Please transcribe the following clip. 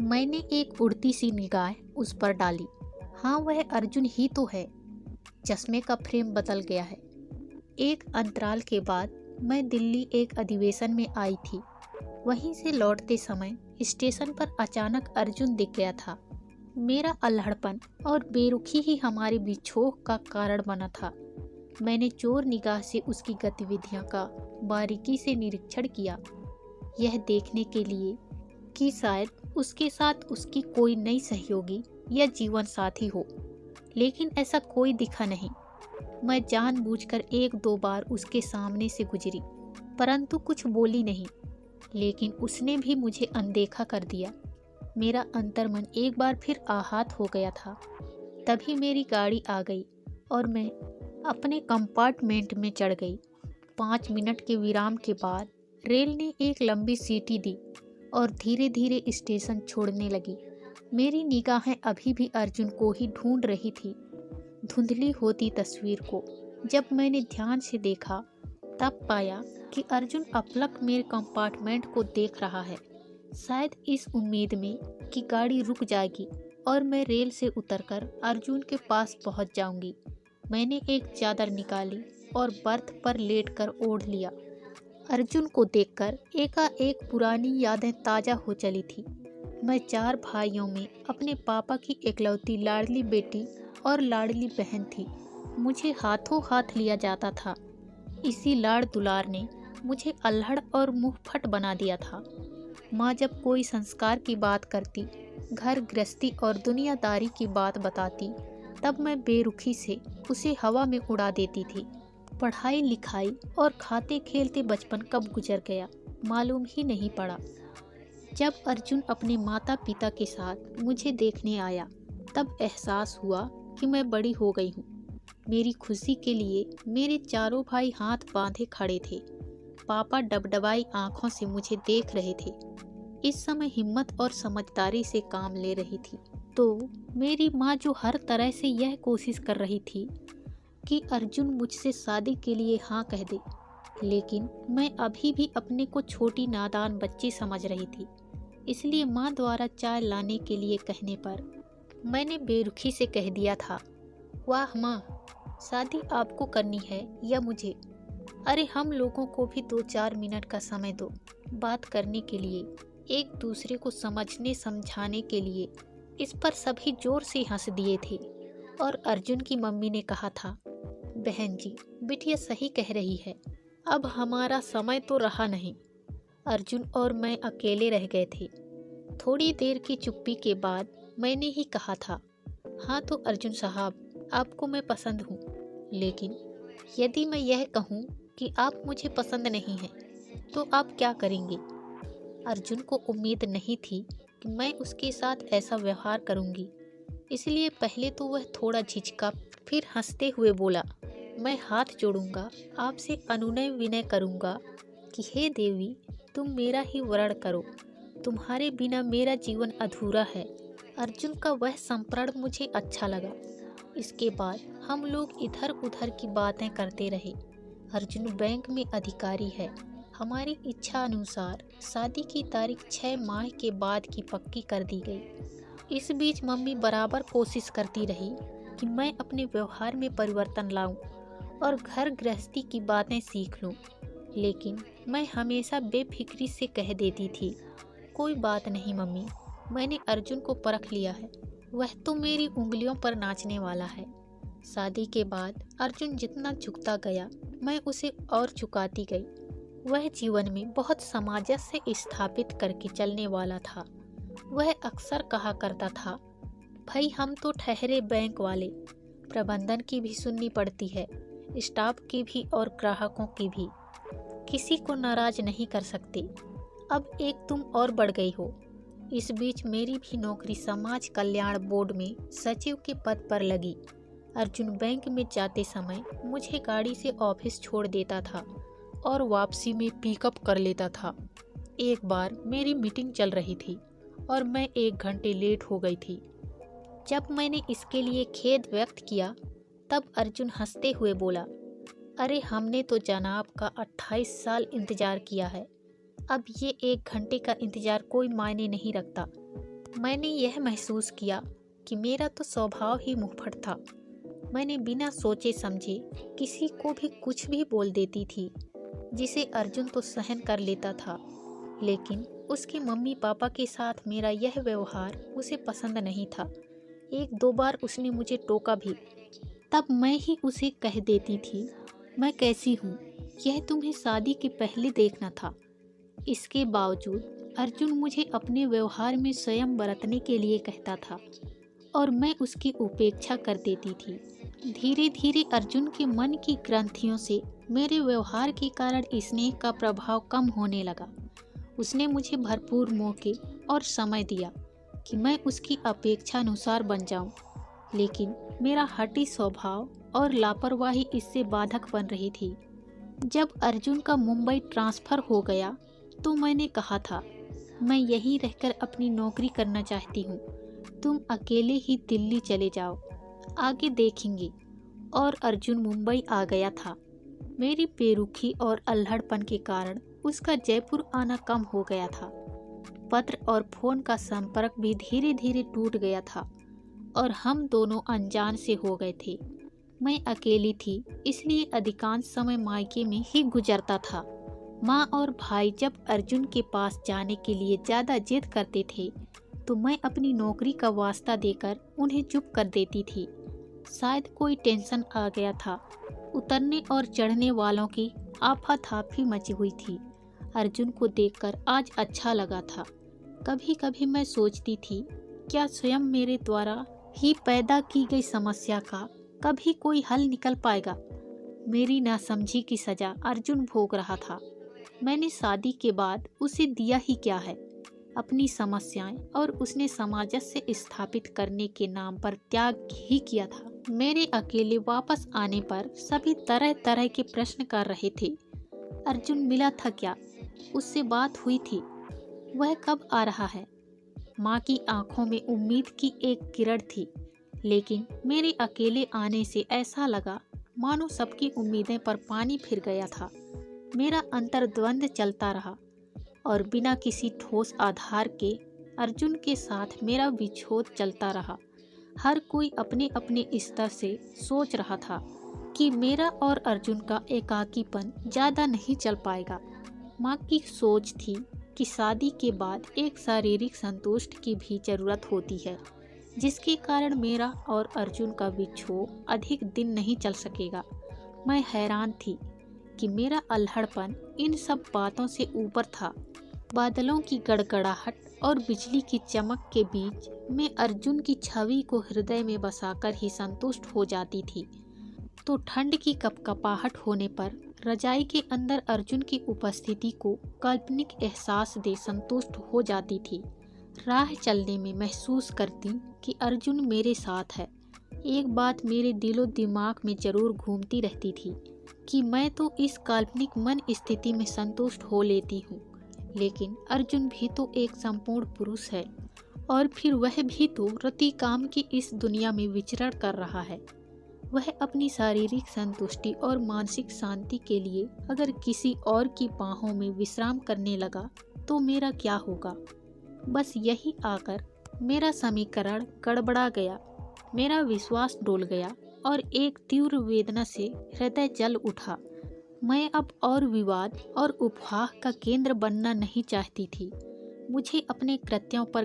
मैंने एक उड़ती सी निगाह उस पर डाली। हाँ, वह अर्जुन ही तो है। चश्मे का फ्रेम बदल गया है। एक अंतराल के बाद मैं दिल्ली एक अधिवेशन में आई थी। वहीं से लौटते समय स्टेशन पर अचानक अर्जुन दिख गया था। मेरा अल्हड़पन और बेरुखी ही हमारे बिछोह का कारण बना था। मैंने चोर निगाह से उसकी गतिविधियों का बारीकी से निरीक्षण किया, यह देखने के लिए कि शायद उसके साथ उसकी कोई नई सहयोगी या जीवन साथी हो, लेकिन ऐसा कोई दिखा नहीं। मैं जानबूझकर एक दो बार उसके सामने से गुजरी, परंतु कुछ बोली नहीं, लेकिन उसने भी मुझे अनदेखा कर दिया। मेरा अंतर्मन एक बार फिर आहत हो गया था। तभी मेरी गाड़ी आ गई और मैं अपने कंपार्टमेंट में चढ़ गई। 5 मिनट के विराम के बाद रेल ने एक लंबी सीटी दी और धीरे धीरे स्टेशन छोड़ने लगी। मेरी निगाहें अभी भी अर्जुन को ही ढूंढ रही थी, धुंधली होती तस्वीर को। जब मैंने ध्यान से देखा तब पाया कि अर्जुन अपलक मेरे कंपार्टमेंट को देख रहा है, शायद इस उम्मीद में कि गाड़ी रुक जाएगी और मैं रेल से उतरकर अर्जुन के पास पहुंच जाऊंगी। मैंने एक चादर निकाली और बर्थ पर लेटकर ओढ़ लिया। अर्जुन को देखकर एकाएक पुरानी यादें ताज़ा हो चली थी। मैं 4 भाइयों में अपने पापा की इकलौती लाडली बेटी और लाडली बहन थी। मुझे हाथों हाथ लिया जाता था। इसी लाड़ दुलार ने मुझे अल्हड़ और मुंहफट बना दिया था। माँ जब कोई संस्कार की बात करती, घर गृहस्थी और दुनियादारी की बात बताती, तब मैं बेरुखी से उसे हवा में उड़ा देती थी। पढ़ाई लिखाई और खाते खेलते बचपन कब गुजर गया मालूम ही नहीं पड़ा। जब अर्जुन अपने माता पिता के साथ मुझे देखने आया तब एहसास हुआ कि मैं बड़ी हो गई हूँ। मेरी खुशी के लिए मेरे चारों भाई हाथ बांधे खड़े थे। पापा डबडबाई आंखों से मुझे देख रहे थे। इस समय हिम्मत और समझदारी से काम ले रही थी। तो मेरी माँ जो हर तरह से यह कोशिश कर रही थी कि अर्जुन मुझसे शादी के लिए हाँ कह दे, लेकिन मैं अभी भी अपने को छोटी नादान बच्ची समझ रही थी। इसलिए माँ द्वारा चाय लाने के लिए कहने पर मैंने बेरुखी से कह दिया था, वाह माँ, शादी आपको करनी है या मुझे? अरे हम लोगों को भी 2-4 मिनट का समय दो, बात करने के लिए, एक दूसरे को समझने समझाने के लिए। इस पर सभी जोर से हंस दिए थे और अर्जुन की मम्मी ने कहा था, बहन जी, बिटिया सही कह रही है, अब हमारा समय तो रहा नहीं। अर्जुन और मैं अकेले रह गए थे। थोड़ी देर की चुप्पी के बाद मैंने ही कहा था, हाँ तो अर्जुन साहब, आपको मैं पसंद हूँ, लेकिन यदि मैं यह कहूँ कि आप मुझे पसंद नहीं हैं, तो आप क्या करेंगे? अर्जुन को उम्मीद नहीं थी कि मैं उसके साथ ऐसा व्यवहार करूँगी, इसलिए पहले तो वह थोड़ा झिझका, फिर हंसते हुए बोला, मैं हाथ जोड़ूंगा, आपसे अनुनय विनय करूंगा कि हे देवी, तुम मेरा ही वरण करो, तुम्हारे बिना मेरा जीवन अधूरा है। अर्जुन का वह संप्रण मुझे अच्छा लगा। इसके बाद हम लोग इधर उधर की बातें करते रहे। अर्जुन बैंक में अधिकारी है। हमारी इच्छा अनुसार शादी की तारीख 6 माह के बाद की पक्की कर दी गई। इस बीच मम्मी बराबर कोशिश करती रही कि मैं अपने व्यवहार में परिवर्तन लाऊं और घर गृहस्थी की बातें सीख लूं, लेकिन मैं हमेशा बेफिक्री से कह देती थी, कोई बात नहीं मम्मी, मैंने अर्जुन को परख लिया है, वह तो मेरी उंगलियों पर नाचने वाला है। शादी के बाद अर्जुन जितना झुकता गया, मैं उसे और झुकाती गई। वह जीवन में बहुत सामंजस्य स्थापित करके चलने वाला था। वह अक्सर कहा करता था, भाई हम तो ठहरे बैंक वाले, प्रबंधन की भी सुननी पड़ती है, स्टाफ की भी और ग्राहकों की भी, किसी को नाराज नहीं कर सकते। अब एक तुम और बढ़ गई हो। इस बीच मेरी भी नौकरी समाज कल्याण बोर्ड में सचिव के पद पर लगी। अर्जुन बैंक में जाते समय मुझे गाड़ी से ऑफिस छोड़ देता था और वापसी में पिकअप कर लेता था। एक बार मेरी मीटिंग चल रही थी और मैं 1 घंटे लेट हो गई थी। जब मैंने इसके लिए खेद व्यक्त किया तब अर्जुन हंसते हुए बोला, अरे हमने तो जनाब का 28 साल इंतजार किया है, अब ये 1 घंटे का इंतजार कोई मायने नहीं रखता। मैंने यह महसूस किया कि मेरा तो स्वभाव ही मुंहफट था। मैंने बिना सोचे समझे किसी को भी कुछ भी बोल देती थी, जिसे अर्जुन तो सहन कर लेता था, लेकिन उसके मम्मी पापा के साथ मेरा यह व्यवहार उसे पसंद नहीं था। एक दो बार उसने मुझे टोका भी। तब मैं ही उसे कह देती थी, मैं कैसी हूँ यह तुम्हें शादी के पहले देखना था। इसके बावजूद अर्जुन मुझे अपने व्यवहार में स्वयं बरतने के लिए कहता था और मैं उसकी उपेक्षा कर देती थी। धीरे धीरे अर्जुन के मन की ग्रंथियों से मेरे व्यवहार के कारण स्नेह का प्रभाव कम होने लगा। उसने मुझे भरपूर मौके और समय दिया कि मैं उसकी अपेक्षा अनुसार बन जाऊं, लेकिन मेरा हठी स्वभाव और लापरवाही इससे बाधक बन रही थी। जब अर्जुन का मुंबई ट्रांसफ़र हो गया तो मैंने कहा था, मैं यहीं रहकर अपनी नौकरी करना चाहती हूँ, तुम अकेले ही दिल्ली चले जाओ, आगे देखेंगे। और अर्जुन मुंबई आ गया था। मेरी बेरुखी और अल्हड़पन के कारण उसका जयपुर आना कम हो गया था। पत्र और फोन का संपर्क भी धीरे धीरे टूट गया था और हम दोनों अनजान से हो गए थे। मैं अकेली थी, इसलिए अधिकांश समय मायके में ही गुजरता था। माँ और भाई जब अर्जुन के पास जाने के लिए ज़्यादा जिद करते थे तो मैं अपनी नौकरी का वास्ता देकर उन्हें चुप कर देती थी। शायद कोई टेंशन आ गया था। उतरने और चढ़ने वालों की आफाधाफी मची हुई थी। अर्जुन को देखकर आज अच्छा लगा था। कभी कभी मैं सोचती थी, क्या स्वयं मेरे द्वारा ही पैदा की गई समस्या का कभी कोई हल निकल पाएगा। मेरी नासमझी की सजा अर्जुन भोग रहा था। मैंने शादी के बाद उसे दिया ही क्या है, अपनी समस्याएं, और उसने सामंजस्य स्थापित करने के नाम पर त्याग ही किया था। मेरे अकेले वापस आने पर सभी तरह तरह के प्रश्न कर रहे थे। अर्जुन मिला था क्या, उससे बात हुई थी, वह कब आ रहा है। माँ की आंखों में उम्मीद की एक किरण थी, लेकिन मेरे अकेले आने से ऐसा लगा मानो सबकी उम्मीदें पर पानी फिर गया था। मेरा अंतर्द्वंद चलता रहा और बिना किसी ठोस आधार के अर्जुन के साथ मेरा विछोद चलता रहा। हर कोई अपने अपने स्तर से सोच रहा था कि मेरा और अर्जुन का एकाकीपन ज़्यादा नहीं चल पाएगा। माँ की सोच थी कि शादी के बाद एक शारीरिक संतुष्ट की भी ज़रूरत होती है, जिसके कारण मेरा और अर्जुन का विछोह अधिक दिन नहीं चल सकेगा। मैं हैरान थी कि मेरा अल्हड़पन इन सब बातों से ऊपर था। बादलों की गड़गड़ाहट और बिजली की चमक के बीच मैं अर्जुन की छवि को हृदय में बसाकर ही संतुष्ट हो जाती थी, तो ठंड की कपकपाहट होने पर रजाई के अंदर अर्जुन की उपस्थिति को काल्पनिक एहसास दे संतुष्ट हो जाती थी। राह चलने में महसूस करती कि अर्जुन मेरे साथ है। एक बात मेरे दिलो दिमाग में जरूर घूमती रहती थी कि मैं तो इस काल्पनिक मन स्थिति में संतुष्ट हो लेती हूँ, लेकिन अर्जुन भी तो एक संपूर्ण पुरुष है, और फिर वह भी तो रति काम की इस दुनिया में विचरण कर रहा है। वह अपनी शारीरिक संतुष्टि और मानसिक शांति के लिए अगर किसी और की बाहों में विश्राम करने लगा तो मेरा क्या होगा। बस यही आकर मेरा समीकरण गड़बड़ा गया, मेरा विश्वास डोल गया और एक तीव्र वेदना से हृदय जल उठा। मैं अब और विवाद और उपहास का केंद्र बनना नहीं चाहती थी। मुझे अपने कृत्यों पर